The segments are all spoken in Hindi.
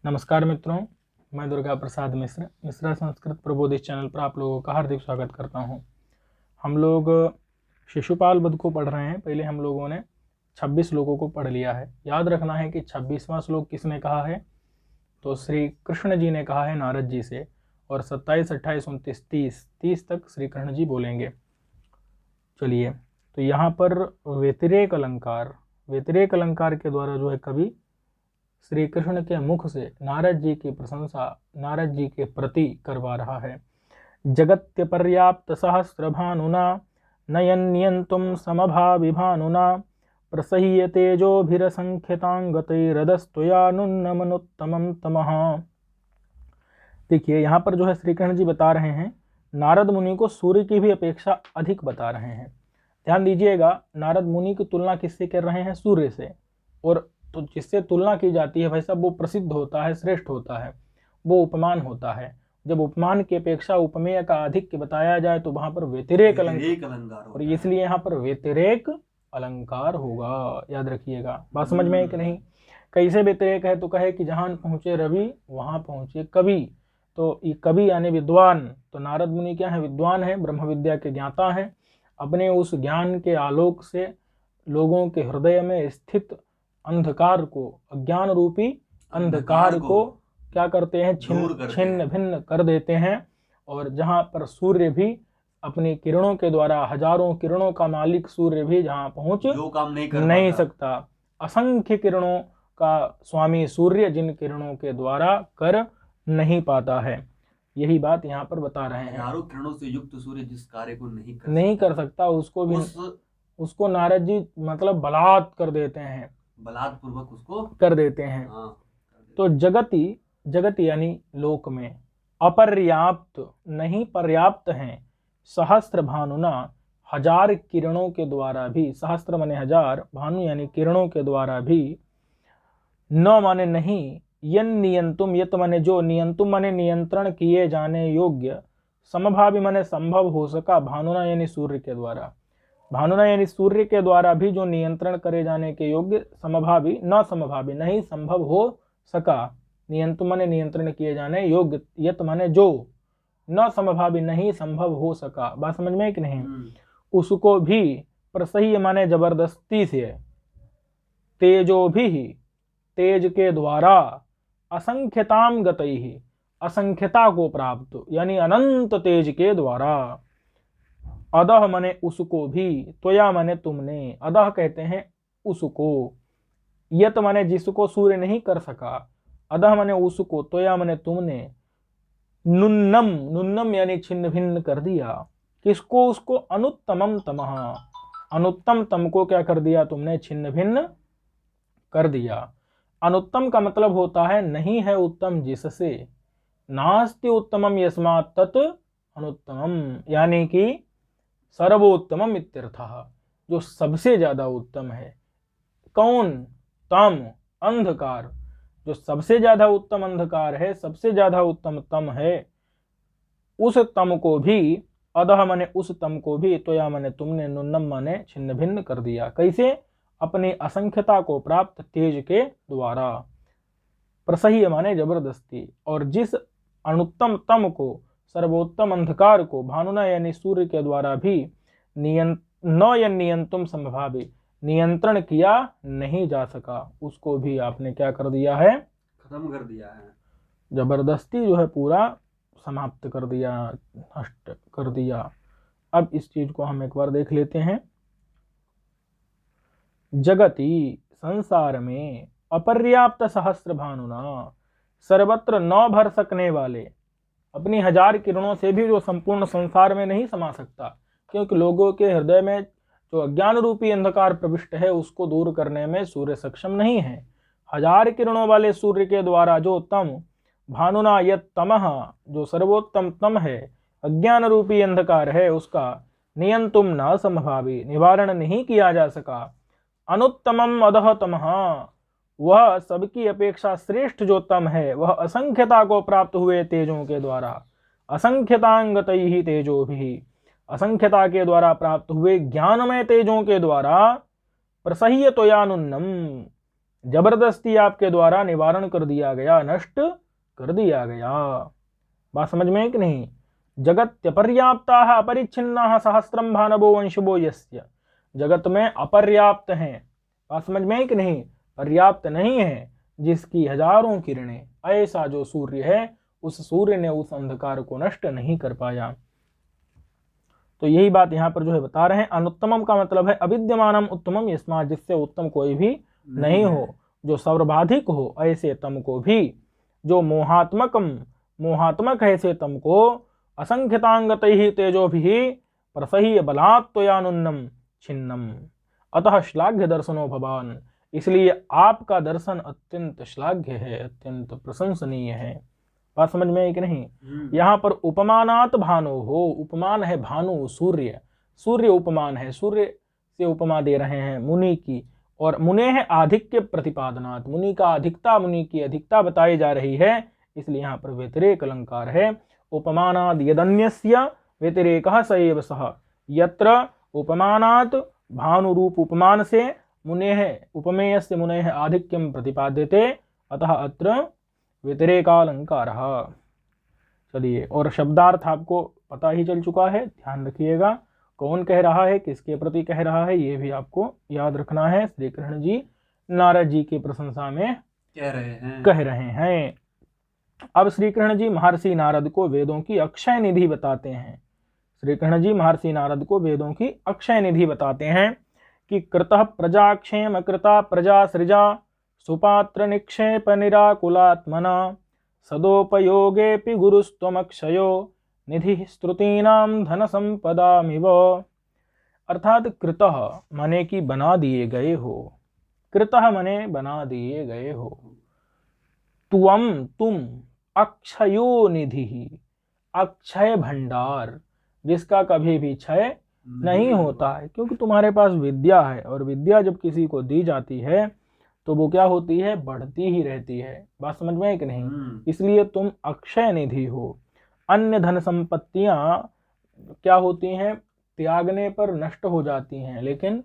नमस्कार मित्रों, मैं दुर्गा प्रसाद मिश्रा संस्कृत प्रबोध इस चैनल पर आप लोगों का हार्दिक स्वागत करता हूं। हम लोग शिशुपाल वध को पढ़ रहे हैं। पहले हम लोगों ने 26 श्लोकों को पढ़ लिया है। याद रखना है कि 26वां श्लोक किसने कहा है, तो श्री कृष्ण जी ने कहा है नारद जी से, और 27, 28, 29, 30 तक श्री कृष्ण जी बोलेंगे। चलिए, तो यहाँ पर व्यतिरेक अलंकार के द्वारा जो है कवि श्री कृष्ण के मुख से नारद जी की प्रशंसा नारद जी के प्रति करवा रहा है। जगत्य पर्याप्त सहस्र भानुना नयन्यंतुम समभाविभानुना प्रसह्य तेजोभिरसंख्यतांगतैरदस्तुयानुन्नमनुत्तमं तमः। देखिए, यहाँ पर जो है श्री कृष्ण जी बता रहे हैं, नारद मुनि को सूर्य की भी अपेक्षा अधिक बता रहे हैं। ध्यान दीजिएगा, नारद मुनि की तुलना किससे कर रहे हैं? सूर्य से। और तो जिससे तुलना की जाती है भाई साहब, वो प्रसिद्ध होता है, श्रेष्ठ होता है, वो उपमान होता है। जब उपमान की अपेक्षा उपमेय का अधिक बताया जाए तो वहां पर व्यतिरेक अलंकार, और इसलिए यहाँ पर व्यतिरेक अलंकार होगा। याद रखिएगा, बात समझ में है कि नहीं? कैसे व्यतिरेक है? तो कहे कि जहां पहुंचे रवि वहां पहुंचे कवि। तो ये कवि यानी विद्वान, तो नारद मुनि क्या है? विद्वान है, ब्रह्म विद्या के ज्ञाता है। अपने उस ज्ञान के आलोक से लोगों के हृदय में स्थित अंधकार को, अज्ञान रूपी अंधकार को क्या करते हैं? छिन्न भिन्न कर देते हैं। और जहां पर सूर्य भी अपनी किरणों के द्वारा, हजारों किरणों का मालिक सूर्य भी जहां पहुंच जो काम नहीं सकता, असंख्य किरणों का स्वामी सूर्य जिन किरणों के द्वारा कर नहीं पाता है, यही बात यहाँ पर बता रहे हैं। हजारों किरणों से युक्त सूर्य जिस कार्य को नहीं कर सकता उसको भी उसको नारद जी मतलब बलात् कर देते हैं, बलात्पूर्वक उसको कर देते हैं। तो जगति यानी लोक में अपर्याप्त नहीं, पर्याप्त हैं, सहस्त्र भानुना हजार किरणों के द्वारा भी, सहस्त्र माने हजार, भानु यानी किरणों के द्वारा भी, न माने नहीं, यन नियंतुम, यत माने जो, नियंतुम माने नियंत्रण किए जाने योग्य, समभावी माने संभव हो सका, भानुना यानी सूर्य के द्वारा, भानुना यानी सूर्य के द्वारा भी जो नियंत्रण करे जाने के योग्य, समभावी न समभावी नहीं संभव हो सका, नियंतुम माने नियंत्रण किए जाने योग्य, यत माने जो, न समभावी नहीं संभव हो सका। बात समझ में है कि नहीं? उसको भी, प्रसह्य माने जबरदस्ती से, तेजो भी तेज के द्वारा, असंख्यताम गतैहि असंख्यता को प्राप्त यानी अनंत तेज के द्वारा, अदह मने उसको भी, त्वया मने तुमने, अदह कहते हैं उसको, यत मने जिसको सूर्य नहीं कर सका, अदह मने उसको, त्वया मने तुमने, नुन्नम यानी छिन्न भिन्न कर दिया। किसको? उसको, अनुत्तमम तमः, अनुत्तम तम को क्या कर दिया तुमने? छिन्न भिन्न कर दिया। अनुत्तम का मतलब होता है नहीं है उत्तम जिससे, नास्ति उत्तमम यस्मात् तत् अनुत्तमम, यानी कि सर्वोत्तमम इत्यर्थः, जो सबसे ज्यादा उत्तम है। कौन? तम, अंधकार, जो सबसे ज्यादा उत्तम अंधकार है, सबसे ज्यादा उत्तम तम है, उस तम को भी, अधः माने उस तम को भी, त्वया माने तुमने, नुन्नम माने छिन्न भिन्न कर दिया। कैसे? अपनी असंख्यता को प्राप्त तेज के द्वारा, प्रसह्य माने जबरदस्ती, और जिस अनुत्तम तम को, सर्वोत्तम अंधकार को, भानुना यानी सूर्य के द्वारा भी नियंतुम संभावी नियंत्रण किया नहीं जा सका, उसको भी आपने क्या कर दिया है? खत्म कर दिया है। जबरदस्ती जो है पूरा समाप्त कर दिया, नष्ट कर दिया। अब इस चीज को हम एक बार देख लेते हैं। जगति, संसार में, अपर्याप्त सहस्त्र भानुना, सर्वत्र न भर सकने वाले, अपनी हजार किरणों से भी जो संपूर्ण संसार में नहीं समा सकता, क्योंकि लोगों के हृदय में जो अज्ञान रूपी अंधकार प्रविष्ट है उसको दूर करने में सूर्य सक्षम नहीं है। हजार किरणों वाले सूर्य के द्वारा जो तम, भानुना यत तमः, जो सर्वोत्तम तम है, अज्ञान रूपी अंधकार है, उसका नियंतुम न संभावी, निवारण नहीं किया जा सका, अनुत्तमम अधः तमः, वह सबकी अपेक्षा श्रेष्ठ जो तम है, वह असंख्यता को प्राप्त हुए तेजों के द्वारा, असंख्यतांगतैहि तेजो भी, असंख्यता के द्वारा प्राप्त हुए ज्ञानमय तेजों के द्वारा, प्रसह्य त्वयानुन्नम, जबरदस्ती आपके द्वारा निवारण कर दिया गया, नष्ट कर दिया गया। बात समझ में है कि नहीं? जगत्यपर्याप्ताः अपरिच्छिन्नाः सहस्रम भानवो वंशवो यस्य। जगत में अपर्याप्त हैं, बात समझ में है कि नहीं? पर्याप्त नहीं है, जिसकी हजारों किरणें, ऐसा जो सूर्य है, उस सूर्य ने उस अंधकार को नष्ट नहीं कर पाया। तो यही बात यहाँ पर जो है बता रहे हैं। अनुत्तमम का मतलब है अविद्यमानम उत्तमम यस्मात्, जिससे उत्तम कोई भी नहीं हो, जो सर्वबाधिक हो ऐसे तम को भी, जो मोहात्मक है ऐसे तम को, असंख्यतांगतैः तेजोभिः प्रसह्य बलात्त्वयानुन्नम छिन्नम अतः श्लाघ्य दर्शनो भवान। इसलिए आपका दर्शन अत्यंत श्लाघ्य है, अत्यंत प्रशंसनीय है। बात समझ में है कि नहीं? यहाँ पर उपमानात भानु हो, उपमान है भानु, सूर्य, सूर्य उपमान है, सूर्य से उपमा दे रहे हैं मुनि की। और मुने है आधिक्य प्रतिपादनात्, मुनि का अधिकता, मुनि की अधिकता बताई जा रही है, इसलिए यहाँ पर व्यतिरेक अलंकार है। उपमानाद यदन्यस्य व्यतिरेकः स एव सः। यत्र उपमानात् भानुरूप उपमान से मुने है उपमेय से मुने है आधिक्यम प्रतिपाद्यते, अतः अत्र व्यतिरेकालंकार। चलिए, और शब्दार्थ आपको पता ही चल चुका है, ध्यान रखिएगा कौन कह रहा है, किसके प्रति कह रहा है, ये भी आपको याद रखना है। श्री कृष्ण जी नारद जी की प्रशंसा में कह रहे हैं। अब श्री कृष्ण जी महर्षि नारद को वेदों की अक्षय निधि बताते हैं। श्री कृष्ण जी महर्षि नारद को वेदों की अक्षय निधि बताते हैं कि कृतः प्रजाक्षेम कृता प्रजा सृजा सुपात्र निक्षेप निराकुलात्मना सदोपयोगेऽपि गुरुस्त्वमक्षयो निधि स्तुतीनां धन संपदामिव। अर्थात कृतः मने की बना दिए गए हो, कृतः मने बना दिए गए हो, तुम अक्षयो निधि, अक्षय भंडार, जिसका कभी भी क्षय नहीं होता है, क्योंकि तुम्हारे पास विद्या है, और विद्या जब किसी को दी जाती है तो वो क्या होती है, बढ़ती ही रहती है। बात समझ में है कि नहीं? इसलिए तुम अक्षय निधि हो। अन्य धन संपत्तियां क्या होती हैं, त्यागने पर नष्ट हो जाती हैं, लेकिन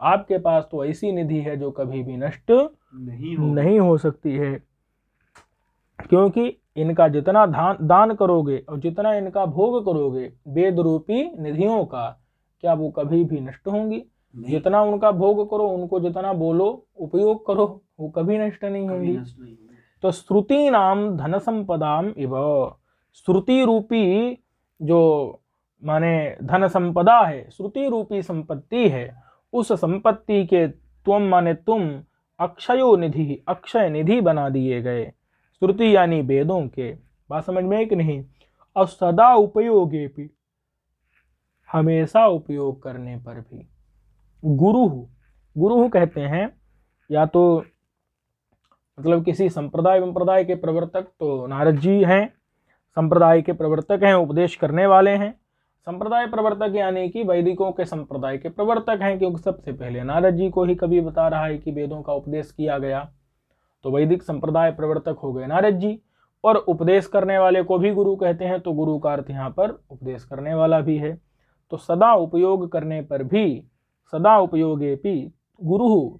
आपके पास तो ऐसी निधि है जो कभी भी नष्ट नहीं हो सकती है, क्योंकि इनका जितना दान करोगे और जितना इनका भोग करोगे वेद रूपी निधियों का, क्या वो कभी भी नष्ट होंगी? जितना उनका भोग करो, उनको जितना बोलो, उपयोग करो, वो कभी नष्ट नहीं होंगी। तो श्रुति नाम धन संपदाम इव, श्रुति रूपी जो माने धन संपदा है, श्रुति रूपी संपत्ति है, उस संपत्ति के तुम माने तुम अक्षयो निधि, अक्षय निधि बना दिए गए। श्रुति यानी वेदों के, बात समझ में है कि नहीं? और सदा उपयोगे भी, हमेशा उपयोग करने पर भी। गुरु कहते हैं या तो मतलब किसी संप्रदाय के प्रवर्तक, तो नारद जी हैं, संप्रदाय के प्रवर्तक हैं, उपदेश करने वाले हैं। संप्रदाय प्रवर्तक यानी कि वैदिकों के संप्रदाय के प्रवर्तक हैं, क्योंकि सबसे पहले नारद जी को ही कभी बता रहा है कि वेदों का उपदेश किया गया, तो वैदिक संप्रदाय प्रवर्तक हो गए नारद जी। और उपदेश करने वाले को भी गुरु कहते हैं, तो गुरु का अर्थ यहाँ पर उपदेश करने वाला भी है। तो सदा उपयोग करने पर भी, सदा उपयोगेपि गुरु,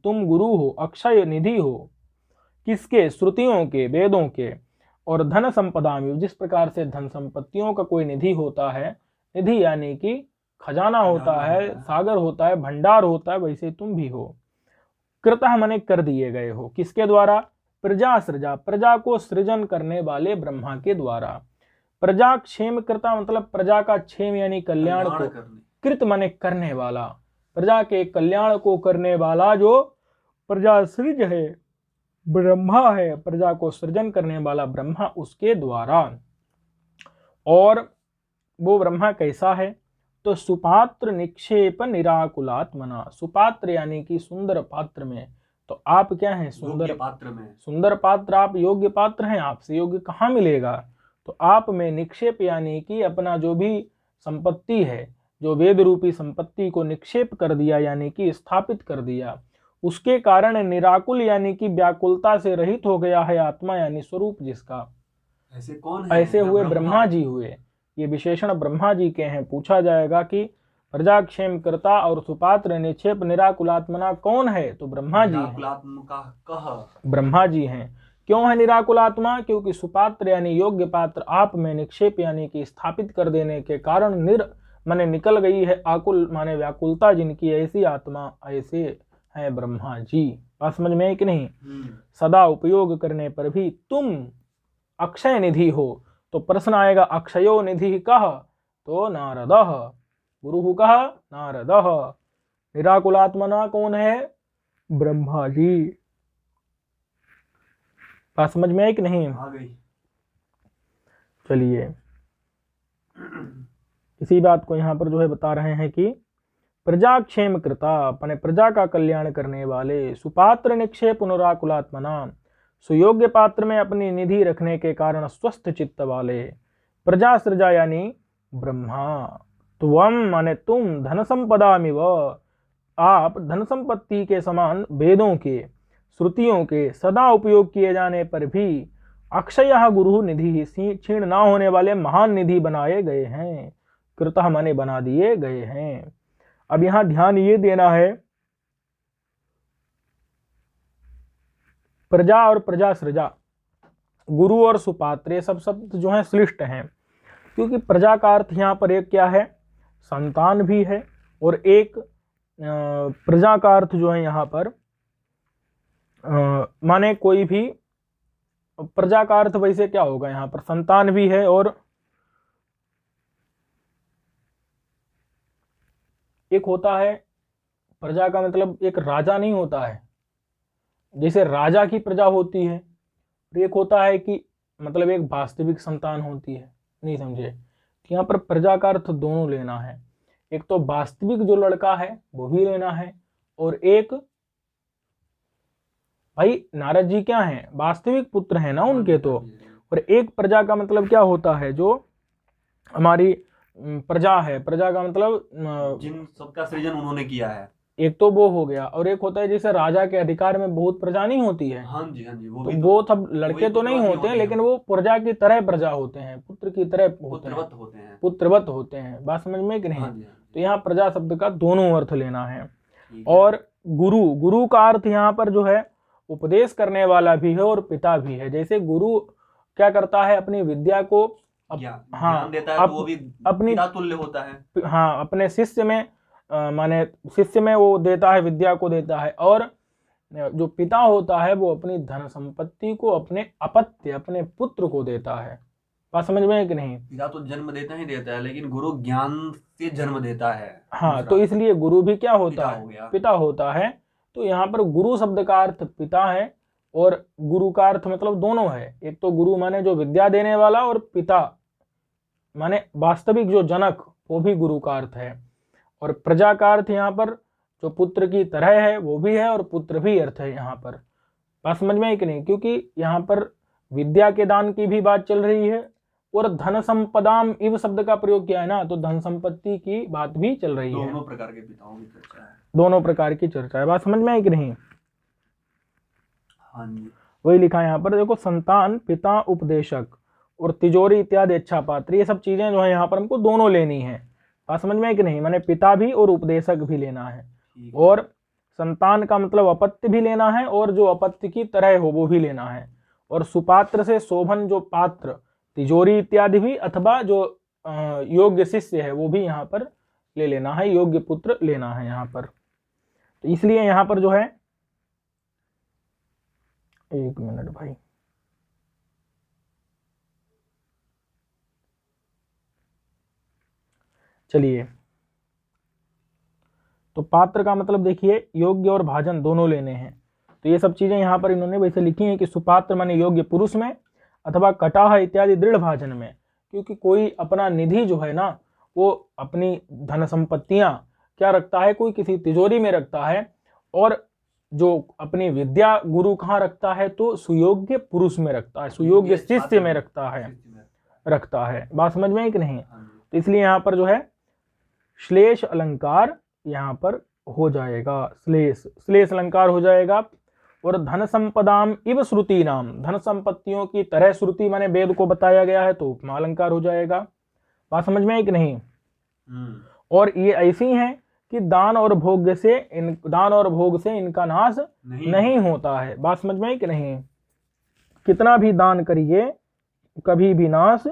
तुम गुरु हो, अक्षय निधि हो, किसके? श्रुतियों के, वेदों के। और धन संपदा में, जिस प्रकार से धन संपत्तियों का कोई निधि होता है, निधि यानी कि खजाना होता है, सागर होता है, भंडार होता है, वैसे तुम भी हो। कृतः मने कर दिए गए हो, किसके द्वारा? प्रजा सृजा, प्रजा को सृजन करने वाले ब्रह्मा के द्वारा। प्रजा क्षेम कृता मतलब प्रजा का क्षेम यानी कल्याण को, कृत मने करने वाला, प्रजा के कल्याण को करने वाला जो प्रजा सृज है, ब्रह्मा है, प्रजा को सृजन करने वाला ब्रह्मा, उसके द्वारा। और वो ब्रह्मा कैसा है? तो सुपात्र निक्षेप निराकुलात्मना, सुपात्र यानी कि सुंदर पात्र में। तो आप क्या हैं? सुंदर पात्र में, सुंदर पात्र, आप योग्य पात्र हैं, आपसे योग्य कहाँ मिलेगा? तो आप में निक्षेप यानी कि अपना जो भी संपत्ति है, जो वेद रूपी संपत्ति को निक्षेप कर दिया यानी कि स्थापित कर दिया, उसके कारण निराकुल यानी कि व्याकुलता से रहित हो गया है आत्मा यानी स्वरूप जिसका। ऐसे कौन है? ऐसे हुए ब्रह्मा जी हुए, ये विशेषण ब्रह्मा जी के हैं। पूछा जाएगा कि प्रजाक्षेम कर्ता और सुपात्र निक्षेप निराकुलात्मना कौन है? तो ब्रह्मा जी हैं। निराकुलात्मका कह ब्रह्मा जी हैं। क्यों है निराकुलात्मा? क्योंकि सुपात्र यानी योग्य पात्र आप में निक्षेप यानी कि स्थापित कर देने के कारण माने निकल गई है आकुल माने व्याकुलता जिनकी, ऐसी आत्मा ऐसे हैं ब्रह्मा जी। बात समझ में है कि नहीं? सदा उपयोग करने पर भी तुम अक्षय निधि हो। तो प्रश्न आएगा अक्षयो निधि कह? तो नारदः, गुरु कह नारदः। निराकुलात्मना कौन है? ब्रह्मा जी। बात समझ में है कि नहीं? आ गई। चलिए इसी बात को यहाँ पर जो है बता रहे हैं कि प्रजाक्षेम कृता अपने प्रजा का कल्याण करने वाले, सुपात्र निक्षेप पुनराकुलात्मना सुयोग्य पात्र में अपनी निधि रखने के कारण स्वस्थ चित्त वाले, प्रजा सृजा यानी ब्रह्मा, त्वम माने तुम, धन संपदामिव आप धन संपत्ति के समान, वेदों के श्रुतियों के सदा उपयोग किए जाने पर भी अक्षय गुरु निधि क्षीण ना होने वाले महान निधि बनाए गए हैं। कृतः माने बना दिए गए हैं। अब यहां ध्यान ये देना है प्रजा और प्रजा सृजा, गुरु और सुपात्र, ये सब शब्द जो है श्लिष्ट हैं, क्योंकि प्रजा का अर्थ यहाँ पर एक क्या है? संतान भी है, और एक प्रजा का अर्थ जो है यहाँ पर माने कोई भी प्रजा का अर्थ वैसे क्या होगा? यहाँ पर संतान भी है, और एक होता है प्रजा का मतलब एक राजा नहीं होता है, जैसे राजा की प्रजा होती है, एक होता है कि मतलब एक वास्तविक संतान होती है। नहीं समझे? यहाँ पर प्रजा का अर्थ दोनों लेना है, एक तो वास्तविक जो लड़का है वो भी लेना है, और एक भाई नारद जी क्या हैं? वास्तविक पुत्र हैं ना उनके तो। और एक प्रजा का मतलब क्या होता है? जो हमारी प्रजा है, प्रजा का मतलब जिन सबका सृजन उन्होंने किया है, एक तो वो हो गया, और एक होता है जैसे राजा के अधिकार में बहुत प्रजा नहीं होती है। हाँ जी हाँ जी, तो वो सब लड़के तो नहीं होते हैं, लेकिन वो प्रजा की तरह प्रजा होते हैं, पुत्र की तरह होते हैं, पुत्रवत होते हैं। बात समझ में कि नहीं? तो यहाँ प्रजा शब्द का दोनों अर्थ लेना है। और गुरु का अर्थ यहाँ पर जो है उपदेश करने वाला भी है और पिता भी है। जैसे गुरु क्या करता है? अपनी विद्या को ज्ञान देता है, तो वो भी अपनी पिता तुल्य होता है। हाँ, अपने शिष्य में माने शिष्य में वो देता है, विद्या को देता है। और जो पिता होता है वो अपनी धन संपत्ति को अपने अपत्य, अपने पुत्र को देता है। बात समझ में है कि नहीं? पिता तो जन्म देता ही देता है, लेकिन गुरु ज्ञान से जन्म देता है। हाँ, तो इसलिए गुरु भी क्या होता है? पिता होता है। तो यहाँ पर गुरु शब्द का अर्थ पिता है, और गुरु का अर्थ मतलब दोनों है। एक तो गुरु माने जो विद्या देने वाला, और पिता माने वास्तविक जो जनक, वो भी गुरु का अर्थ है। और प्रजा का अर्थ यहाँ पर जो पुत्र की तरह है वो भी है, और पुत्र भी अर्थ है यहाँ पर। बात समझ में है कि नहीं? क्योंकि यहाँ पर विद्या के दान की भी बात चल रही है, और धन संपदाम इव शब्द का प्रयोग किया है ना, तो धन संपत्ति की बात भी चल रही है। दोनों प्रकार के पिताओं की चर्चा है, दोनों प्रकार की चर्चा है। बात समझ में है कि नहीं? हाँ जी। वही लिखा है यहाँ पर, देखो, संतान, पिता, उपदेशक और तिजोरी इत्यादि इच्छा पात्र, ये सब चीजें जो है यहाँ पर हमको दोनों लेनी है। बात समझ में है कि नहीं? मैंने पिता भी और उपदेशक भी लेना है, और संतान का मतलब अपत्य भी लेना है, और जो अपत्य की तरह हो वो भी लेना है। और सुपात्र से शोभन जो पात्र, तिजोरी इत्यादि भी, अथवा जो योग्य शिष्य है वो भी यहाँ पर ले लेना है, योग्य पुत्र लेना है यहाँ पर। तो इसलिए यहाँ पर जो है, एक मिनट भाई, चलिए, तो पात्र का मतलब देखिए योग्य और भाजन दोनों लेने हैं। तो ये सब चीजें यहाँ पर इन्होंने वैसे लिखी हैं कि सुपात्र माने योग्य पुरुष में, अथवा कटाह इत्यादि दृढ़ भाजन में। क्योंकि कोई अपना निधि जो है ना, वो अपनी धन संपत्तियां क्या रखता है? कोई किसी तिजोरी में रखता है, और जो अपनी विद्या गुरु कहाँ रखता है? तो सुयोग्य पुरुष में रखता है, सुयोग्य शिष्य में रखता है। बात समझ में है कि नहीं? तो इसलिए यहाँ पर जो है श्लेष अलंकार यहाँ पर हो जाएगा, श्लेष अलंकार हो जाएगा। और धन संपदाम इव श्रुति नाम, धन संपत्तियों की तरह श्रुति माने वेद को बताया गया है, तो उपमा अलंकार हो जाएगा। बात समझ में है कि नहीं? और ये ऐसी हैं कि दान और भोग से इनका नाश नहीं होता है। बात समझ में आई कि नहीं? कितना भी दान करिए कभी भी नाश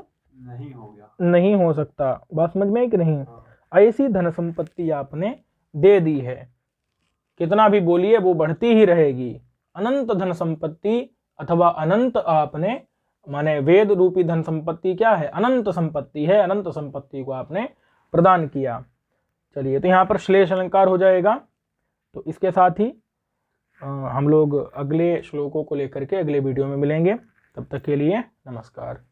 नहीं हो सकता। बात समझ में आई कि नहीं? ऐसी धन संपत्ति आपने दे दी है, कितना भी बोलिए वो बढ़ती ही रहेगी। अनंत धन संपत्ति अथवा अनंत आपने, माने वेद रूपी धन संपत्ति क्या है? अनंत संपत्ति है। अनंत संपत्ति को आपने प्रदान किया। चलिए, तो यहाँ पर श्लेष अलंकार हो जाएगा। तो इसके साथ ही हम लोग अगले श्लोकों को लेकर के अगले वीडियो में मिलेंगे। तब तक के लिए नमस्कार।